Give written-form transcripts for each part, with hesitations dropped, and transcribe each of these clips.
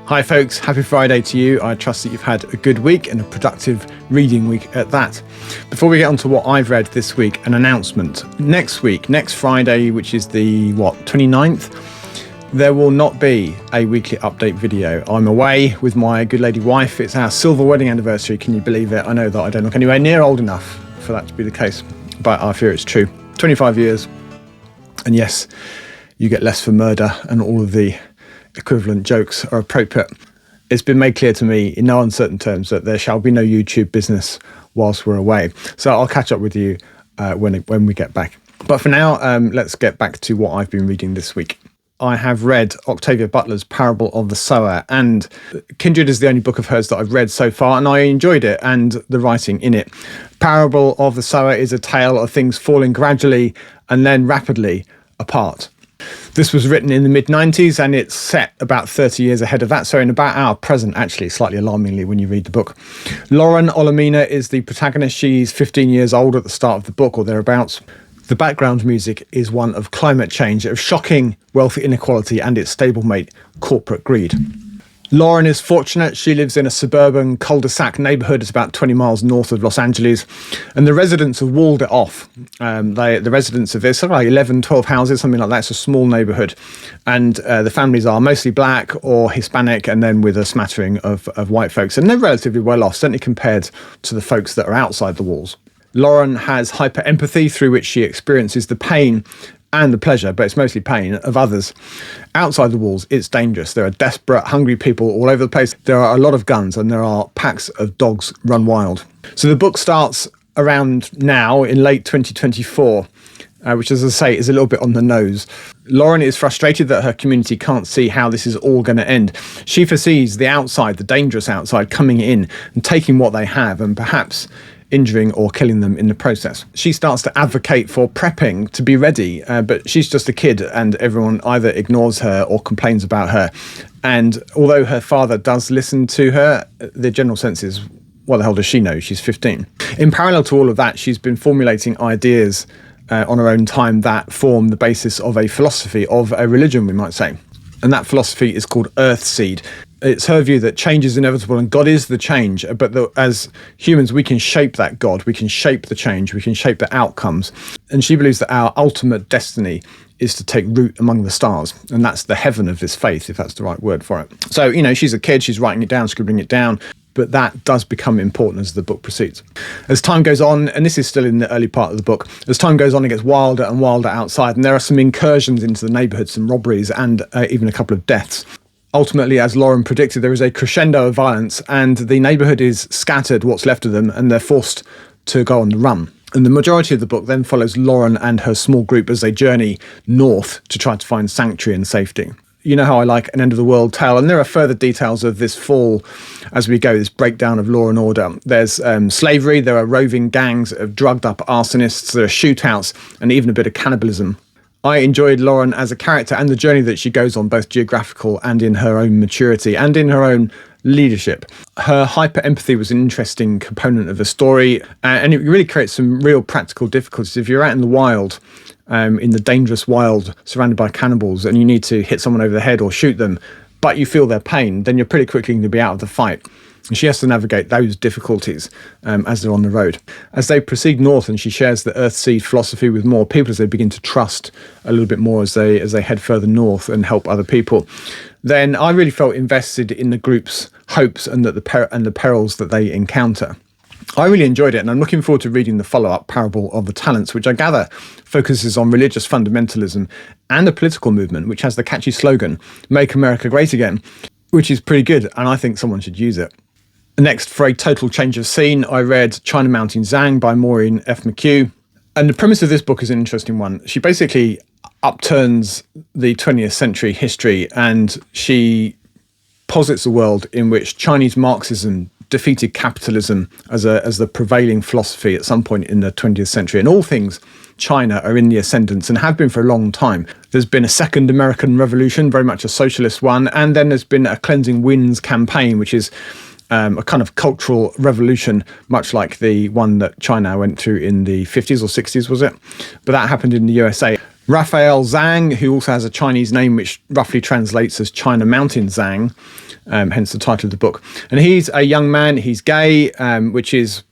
Hi folks, happy Friday to you. I trust that you've had a good week and a productive reading week at that. Before we get on to what I've read this week, an announcement. Next week, next Friday, which is the 29th, there will not be a weekly update video. I'm away with my good lady wife. It's our silver wedding anniversary, can you believe it? I know that I don't look anywhere near old enough for that to be the case, but I fear it's true. 25 years, and yes, you get less for murder and all of the equivalent jokes are appropriate. It's been made clear to me in no uncertain terms that there shall be no YouTube business whilst we're away. So I'll catch up with you when we get back. But for now, let's get back to what I've been reading this week. I have read Octavia Butler's Parable of the Sower, and Kindred is the only book of hers that I've read so far, and I enjoyed it and the writing in it. Parable of the Sower is a tale of things falling gradually and then rapidly apart. This was written in the mid-90s and it's set about 30 years ahead of that, so in about our present, actually, slightly alarmingly when you read the book. Lauren Olamina is the protagonist. She's 15 years old at the start of the book or thereabouts. The background music is one of climate change, of shocking wealth inequality and its stablemate, corporate greed. Lauren is fortunate. She lives in a suburban cul-de-sac neighbourhood. It's about 20 miles north of Los Angeles. And the residents have walled it off. The residents of this, something like 11, 12 houses, something like that. It's a small neighbourhood. And the families are mostly black or Hispanic, and then with a smattering of white folks. And they're relatively well off, certainly compared to the folks that are outside the walls. Lauren has hyper-empathy through which she experiences the pain and the pleasure, but it's mostly pain, of others. Outside the walls, it's dangerous. There are desperate, hungry people all over the place. There are a lot of guns and there are packs of dogs run wild. So the book starts around now in late 2024, which, as I say, is a little bit on the nose. Lauren is frustrated that her community can't see how this is all going to end. She foresees the outside, the dangerous outside, coming in and taking what they have and perhaps injuring or killing them in the process. She starts to advocate for prepping to be ready, but she's just a kid and everyone either ignores her or complains about her. And although her father does listen to her, the general sense is, what the hell does she know? She's 15. In parallel to all of that, she's been formulating ideas on her own time that form the basis of a philosophy, of a religion, we might say. And that philosophy is called Earthseed. It's her view that change is inevitable and God is the change, but as humans, we can shape that God, we can shape the change, we can shape the outcomes. And she believes that our ultimate destiny is to take root among the stars. And that's the heaven of this faith, if that's the right word for it. So, she's a kid, she's writing it down, scribbling it down, but that does become important as the book proceeds. As time goes on, and this is still in the early part of the book, as time goes on, it gets wilder and wilder outside, and there are some incursions into the neighbourhood, some robberies, and even a couple of deaths. Ultimately, as Lauren predicted, there is a crescendo of violence and the neighbourhood is scattered, what's left of them, and they're forced to go on the run. And the majority of the book then follows Lauren and her small group as they journey north to try to find sanctuary and safety. You know how I like an end-of-the-world tale, and there are further details of this fall as we go, this breakdown of law and order. There's slavery, there are roving gangs of drugged-up arsonists, there are shootouts, and even a bit of cannibalism. I enjoyed Lauren as a character and the journey that she goes on, both geographical and in her own maturity and in her own leadership. Her hyper-empathy was an interesting component of the story, and it really creates some real practical difficulties. If you're out in the wild, in the dangerous wild, surrounded by cannibals, and you need to hit someone over the head or shoot them, but you feel their pain, then you're pretty quickly going to be out of the fight. And she has to navigate those difficulties as they're on the road. As they proceed north, and she shares the Earthseed philosophy with more people as they begin to trust a little bit more as they head further north and help other people, then I really felt invested in the group's hopes and the perils that they encounter. I really enjoyed it, and I'm looking forward to reading the follow-up, Parable of the Talents, which I gather focuses on religious fundamentalism and a political movement which has the catchy slogan, "Make America Great Again," which is pretty good, and I think someone should use it. Next, for a total change of scene, I read China Mountain Zhang by Maureen F. McHugh. And the premise of this book is an interesting one. She basically upturns the 20th century history, and she posits a world in which Chinese Marxism defeated capitalism as the prevailing philosophy at some point in the 20th century. And all things China are in the ascendance and have been for a long time. There's been a second American Revolution, very much a socialist one, and then there's been a Cleansing Winds campaign, which is a kind of cultural revolution, much like the one that China went through in the 50s or 60s, was it? But that happened in the USA. Raphael Zhang, who also has a Chinese name which roughly translates as China Mountain Zhang, hence the title of the book. And he's a young man, he's gay, which is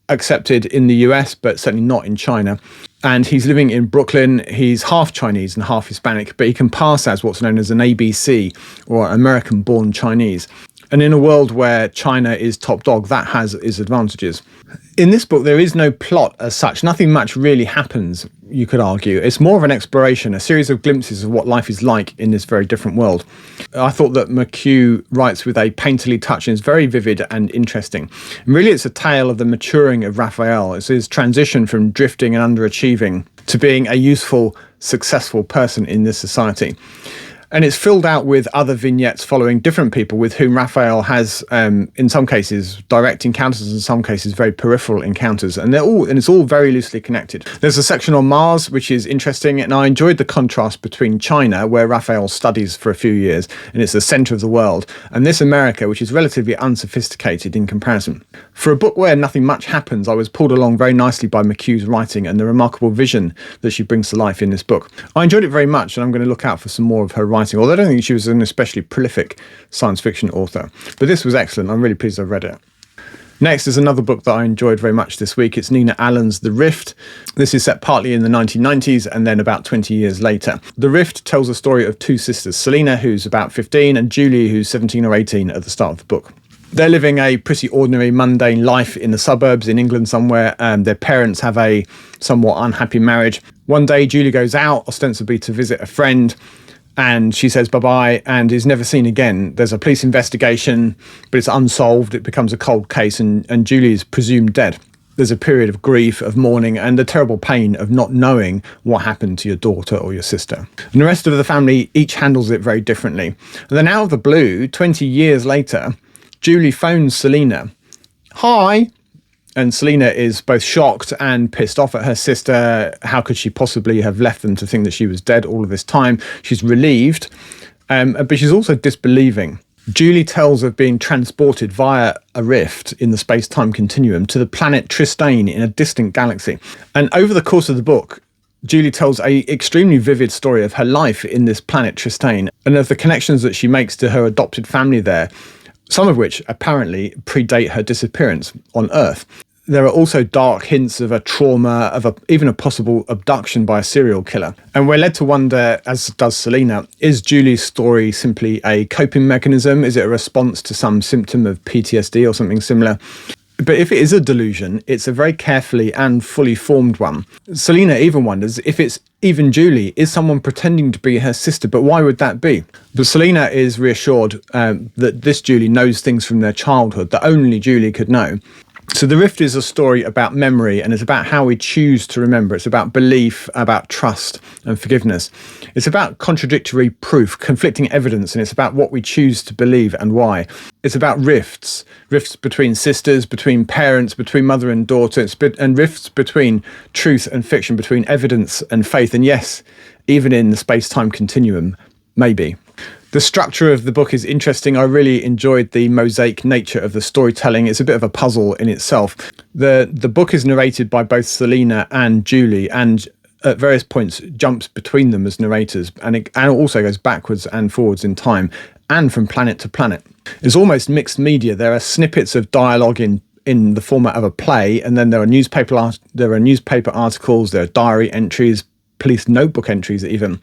accepted in the US, but certainly not in China. And he's living in Brooklyn. He's half Chinese and half Hispanic, but he can pass as what's known as an ABC, or American-born Chinese. And in a world where China is top dog, that has its advantages. In this book, there is no plot as such. Nothing much really happens, you could argue. It's more of an exploration, a series of glimpses of what life is like in this very different world. I thought that McHugh writes with a painterly touch and is very vivid and interesting. And really, it's a tale of the maturing of Raphael. It's his transition from drifting and underachieving to being a useful, successful person in this society. And it's filled out with other vignettes following different people with whom Raphael has, in some cases, direct encounters, in some cases, very peripheral encounters. And it's all very loosely connected. There's a section on Mars, which is interesting. And I enjoyed the contrast between China, where Raphael studies for a few years, and it's the centre of the world, and this America, which is relatively unsophisticated in comparison. For a book where nothing much happens, I was pulled along very nicely by McHugh's writing and the remarkable vision that she brings to life in this book. I enjoyed it very much, and I'm going to look out for some more of her writing. Although I don't think she was an especially prolific science fiction author. But this was excellent. I'm really pleased I've read it. Next is another book that I enjoyed very much this week. It's Nina Allan's The Rift. This is set partly in the 1990s and then about 20 years later. The Rift tells the story of two sisters, Selina, who's about 15, and Julie, who's 17 or 18 at the start of the book. They're living a pretty ordinary, mundane life in the suburbs in England somewhere. Their parents have a somewhat unhappy marriage. One day, Julie goes out, ostensibly to visit a friend, and she says bye-bye and is never seen again. There's a police investigation, but it's unsolved. It becomes a cold case, and Julie is presumed dead. There's a period of grief, of mourning, and the terrible pain of not knowing what happened to your daughter or your sister. And the rest of the family each handles it very differently. And then out of the blue, 20 years later, Julie phones Selina. Hi. And Selina is both shocked and pissed off at her sister. How could she possibly have left them to think that she was dead all of this time? She's relieved, but she's also disbelieving. Julie tells of being transported via a rift in the space-time continuum to the planet Tristane in a distant galaxy. And over the course of the book, Julie tells a extremely vivid story of her life in this planet Tristane and of the connections that she makes to her adopted family there, some of which apparently predate her disappearance on Earth. There are also dark hints of a trauma, of even a possible abduction by a serial killer. And we're led to wonder, as does Selina, is Julie's story simply a coping mechanism? Is it a response to some symptom of PTSD or something similar? But if it is a delusion, it's a very carefully and fully formed one. Selina even wonders if it's even Julie, is someone pretending to be her sister, but why would that be? But Selina is reassured that this Julie knows things from their childhood that only Julie could know. So The Rift is a story about memory, and it's about how we choose to remember. It's about belief, about trust and forgiveness. It's about contradictory proof, conflicting evidence, and it's about what we choose to believe and why. It's about rifts between sisters, between parents, between mother and daughter, and rifts between truth and fiction, between evidence and faith, and yes, even in the space-time continuum, maybe. The structure of the book is interesting. I really enjoyed the mosaic nature of the storytelling. It's a bit of a puzzle in itself. The book is narrated by both Selina and Julie, and at various points jumps between them as narrators, and it also goes backwards and forwards in time and from planet to planet. It's almost mixed media. There are snippets of dialogue in the format of a play, and then there are newspaper articles, there are diary entries, police notebook entries even.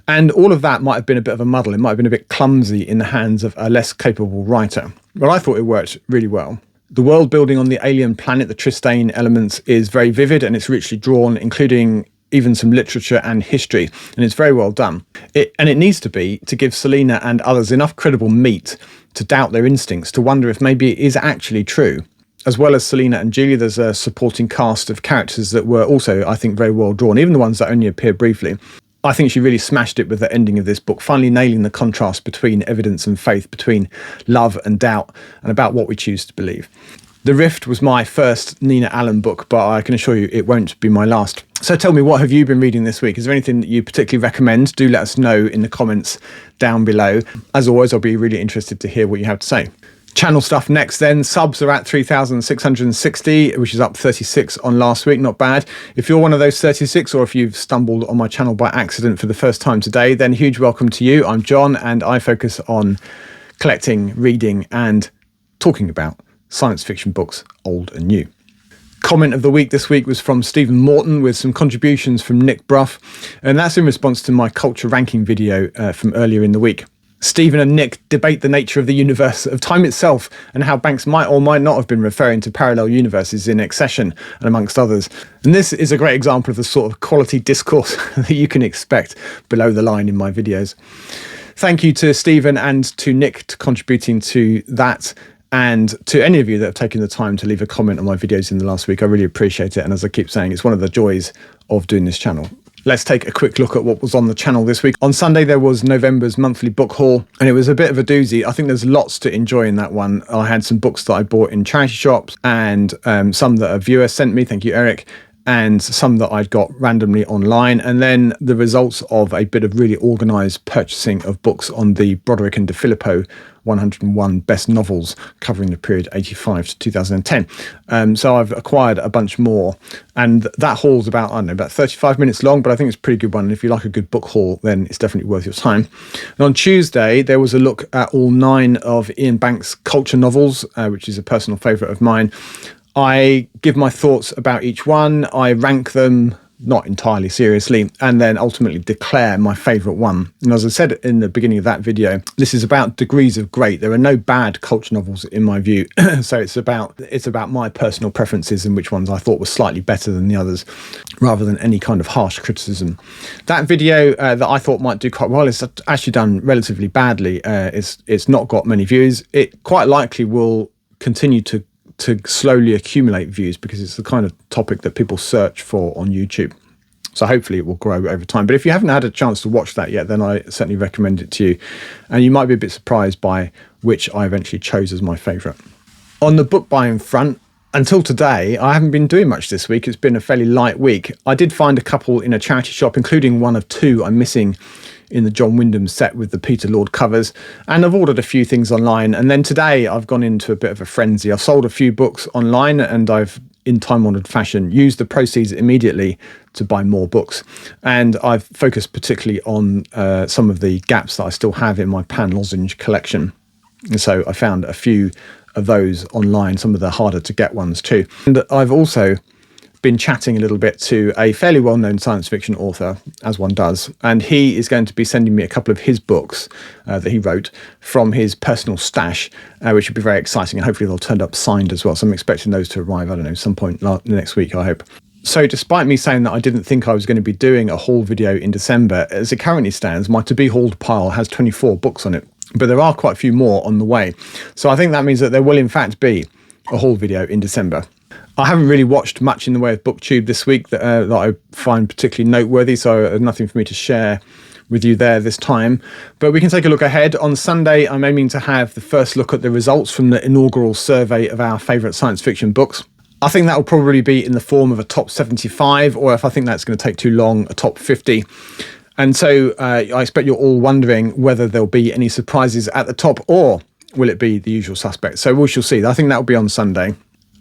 And all of that might have been a bit of a muddle. It might have been a bit clumsy in the hands of a less capable writer. But I thought it worked really well. The world building on the alien planet, the Tristane elements, is very vivid and it's richly drawn, including even some literature and history. And it's very well done. It needs to be, to give Selina and others enough credible meat to doubt their instincts, to wonder if maybe it is actually true. As well as Selina and Julie, there's a supporting cast of characters that were also, I think, very well drawn, even the ones that only appear briefly. I think she really smashed it with the ending of this book, finally nailing the contrast between evidence and faith, between love and doubt, and about what we choose to believe. The Rift was my first Nina Allan book, but I can assure you it won't be my last. So tell me, what have you been reading this week? Is there anything that you particularly recommend? Do let us know in the comments down below. As always, I'll be really interested to hear what you have to say. Channel stuff next then. Subs are at 3,660, which is up 36 on last week. Not bad. If you're one of those 36, or if you've stumbled on my channel by accident for the first time today, then huge welcome to you. I'm John, and I focus on collecting, reading, and talking about science fiction books, old and new. Comment of the week this week was from Stephen Moutain with some contributions from Nick Bruff, and that's in response to my culture ranking video from earlier in the week. Stephen and Nick debate the nature of the universe, of time itself, and how Banks might or might not have been referring to parallel universes in Accession and amongst others. And this is a great example of the sort of quality discourse that you can expect below the line in my videos. Thank you to Stephen and to Nick for contributing to that, and to any of you that have taken the time to leave a comment on my videos in the last week. I really appreciate it, and as I keep saying, it's one of the joys of doing this channel. Let's take a quick look at what was on the channel this week. On Sunday, there was November's monthly book haul, and it was a bit of a doozy. I think there's lots to enjoy in that one. I had some books that I bought in charity shops, and some that a viewer sent me, thank you, Eric, and some that I'd got randomly online, and then the results of a bit of really organised purchasing of books on the Broderick and DeFilippo 101 best novels covering the period 85 to 2010. So I've acquired a bunch more, and that haul's about, I don't know, about 35 minutes long, but I think it's a pretty good one. And if you like a good book haul, then it's definitely worth your time. And on Tuesday, there was a look at all 9 of Ian Banks' culture novels, which is a personal favourite of mine. I give my thoughts about each one, I rank them, not entirely seriously, and then ultimately declare my favourite one. And as I said in the beginning of that video, this is about degrees of great. There are no bad culture novels in my view. So it's about my personal preferences and which ones I thought were slightly better than the others, rather than any kind of harsh criticism. That video that I thought might do quite well is actually done relatively badly. It's not got many views. It quite likely will continue to slowly accumulate views because it's the kind of topic that people search for on YouTube. So hopefully it will grow over time. But if you haven't had a chance to watch that yet, then I certainly recommend it to you. And you might be a bit surprised by which I eventually chose as my favourite. On the book buying front, until today, I haven't been doing much this week. It's been a fairly light week. I did find a couple in a charity shop, including one of 2 I'm missing in the John Wyndham set with the Peter Lord covers, and I've ordered a few things online. And then today I've gone into a bit of a frenzy. I've sold a few books online, and I've, in time-honoured fashion, used the proceeds immediately to buy more books. And I've focused particularly on some of the gaps that I still have in my Pan Lozenge collection. And so I found a few of those online, some of the harder to get ones too. And I've also been chatting a little bit to a fairly well-known science fiction author, as one does, and he is going to be sending me a couple of his books that he wrote from his personal stash, which would be very exciting, and hopefully they'll turn up signed as well. So I'm expecting those to arrive, I don't know, some point next week, I hope. So despite me saying that I didn't think I was going to be doing a haul video in December, as it currently stands, my to be hauled pile has 24 books on it, but there are quite a few more on the way. So I think that means that there will in fact be a haul video in December. I haven't really watched much in the way of BookTube this week that I find particularly noteworthy, so there's nothing for me to share with you there this time. But we can take a look ahead. On Sunday, I'm aiming to have the first look at the results from the inaugural survey of our favourite science fiction books. I think that will probably be in the form of a top 75, or if I think that's going to take too long, a top 50. And so I expect you're all wondering whether there'll be any surprises at the top, or will it be the usual suspects. So we shall see. I think that will be on Sunday.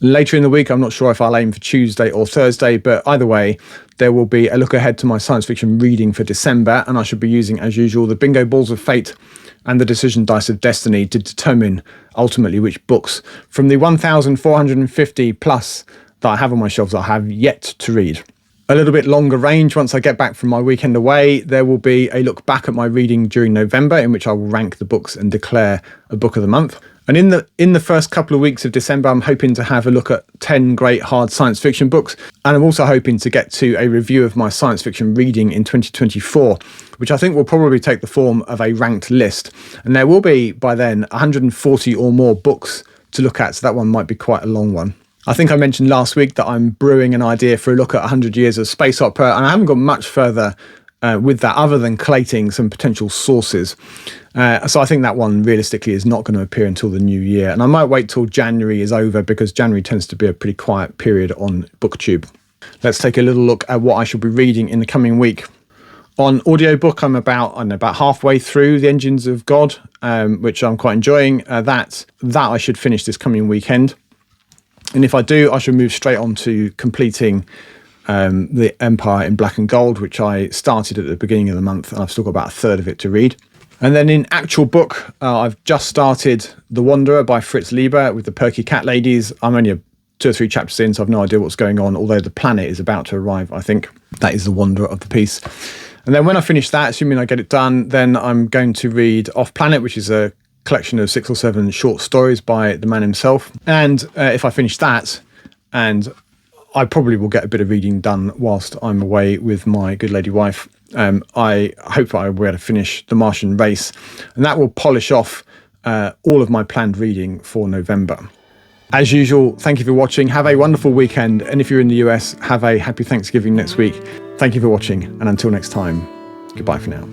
Later in the week, I'm not sure if I'll aim for Tuesday or Thursday, but either way, there will be a look ahead to my science fiction reading for December, and I should be using, as usual, the bingo balls of fate and the decision dice of destiny to determine ultimately which books from the 1,450 plus that I have on my shelves I have yet to read. A little bit longer range, once I get back from my weekend away, there will be a look back at my reading during November, in which I will rank the books and declare a book of the month. And in the first couple of weeks of December, I'm hoping to have a look at 10 great hard science fiction books. And I'm also hoping to get to a review of my science fiction reading in 2024, which I think will probably take the form of a ranked list. And there will be, by then, 140 or more books to look at, so that one might be quite a long one. I think I mentioned last week that I'm brewing an idea for a look at 100 years of space opera, and I haven't got much further with that other than collating some potential sources. So I think that one realistically is not going to appear until the new year, and I might wait till January is over, because January tends to be a pretty quiet period on BookTube. Let's take a little look at what I should be reading in the coming week. On audiobook, I'm about halfway through The Engines of God, which I'm quite enjoying. That I should finish this coming weekend. And if I do, I should move straight on to completing The Empire in Black and Gold, which I started at the beginning of the month, and I've still got about a third of it to read. And then in actual book, I've just started The Wanderer by Fritz Lieber with the Perky Cat Ladies. I'm only 2 or 3 chapters in, so I've no idea what's going on, although the planet is about to arrive, I think. That is the Wanderer of the piece. And then when I finish that, assuming I get it done, then I'm going to read Off Planet, which is a collection of 6 or 7 short stories by the man himself. And if I finish that, and I probably will get a bit of reading done whilst I'm away with my good lady wife, I hope I will be able to finish The Martian Race, and that will polish off all of my planned reading for November. As usual, thank you for watching. Have a wonderful weekend. And if you're in the US, have a happy Thanksgiving next week. Thank you for watching. And until next time, goodbye for now.